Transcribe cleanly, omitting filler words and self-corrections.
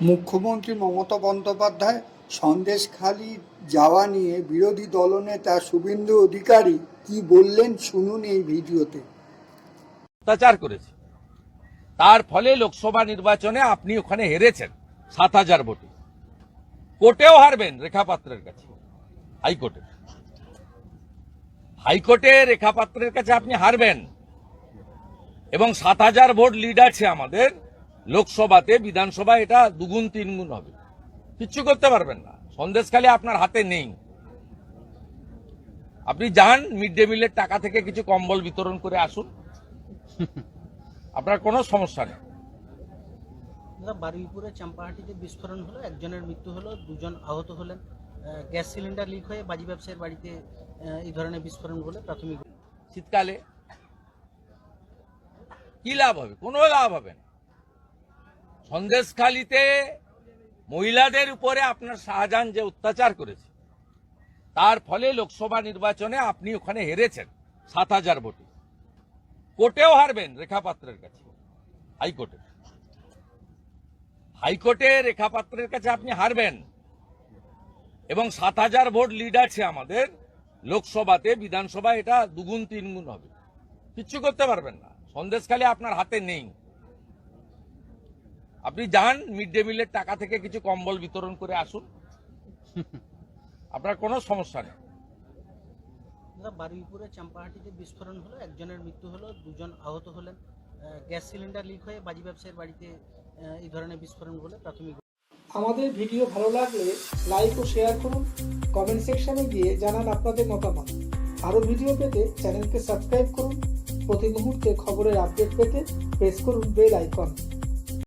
মুখ্যমন্ত্রী মমতা বন্দ্যোপাধ্যায় সন্দেশখালি যাওয়া নিয়ে বিরোধী দলনেতা শুভেন্দু অধিকারী কি বললেন শুনুন এই ভিডিওতে। অত্যাচার করেছে, তার ফলে লোকসভা নির্বাচনে আপনি ওখানে হেরেছেন ৭,০০০ ভোটে। কোর্টেও হারবেন রেখা পাত্রের কাছে, হাইকোর্টে রেখা পাত্রের কাছে আপনি হারবেন এবং ৭,০০০ ভোট লিড আছে আমাদের লোকসভাতে। বিধানসভা এটা দুগুণ তিনগুণ হবে, কিচ্ছু করতে পারবেন না। সন্দেশখালি আপনার হাতে নেই। আপনি যান মিড ডে মিলের টাকা থেকে কিছু কম্বল বিতরণ করে আসুন, আপনার কোনো সমস্যা নেই। বারুইপুরে চাম্পাহাটিতে বিস্ফোরণ হলো, একজনের মৃত্যু হলো, দুজন আহত হলেন। গ্যাস সিলিন্ডার লিক হয়ে বাজি ব্যবসায়ীর বাড়িতে এই ধরনের বিস্ফোরণ হলে প্রাথমিক। শীতকালে কি লাভ হবে? কোনো লাভ হবে না। সন্দেশখালিতে মহিলাদের উপরে আপনার শাহজাহান যে অত্যাচার করেছে, তার ফলে লোকসভা নির্বাচনে আপনি ওখানে হেরেছেন ৭,০০০ ভোটে। কোর্টেও হারবেন রেখা পাত্রের কাছে, হাইকোর্টে রেখা পাত্রের কাছে আপনি হারবেন এবং ৭,০০০ ভোট লিড আছে আমাদের লোকসভাতে। বিধানসভা এটা দুগুণ তিনগুণ হবে, কিচ্ছু করতে পারবেন না। সন্দেশখালি আপনার হাতে নেই। আপনি যান মিড ডে মিলের টাকা থেকে কিছু কম্বল বিতরণ করে আসুন, আপনার কোনো সমস্যা নেই। বারুইপুরে চাম্পাহাটিতে বিস্ফোরণ হলো, একজনের মৃত্যু হলো, দুজন আহত হলেন। গ্যাস সিলিন্ডার লিক হয়ে বাজি ব্যবসায়ীর বাড়িতে এই ধরনের বিস্ফোরণ হলে প্রাথমিক। আমাদের ভিডিও ভালো লাগলে লাইক ও শেয়ার করুন, কমেন্ট সেকশনে গিয়ে জানান আপনাদের মতামত। আরও ভিডিও পেতে চ্যানেলকে সাবস্ক্রাইব করুন। প্রতি মুহূর্তে খবরের আপডেট পেতে প্রেস করুন বেল আইকন।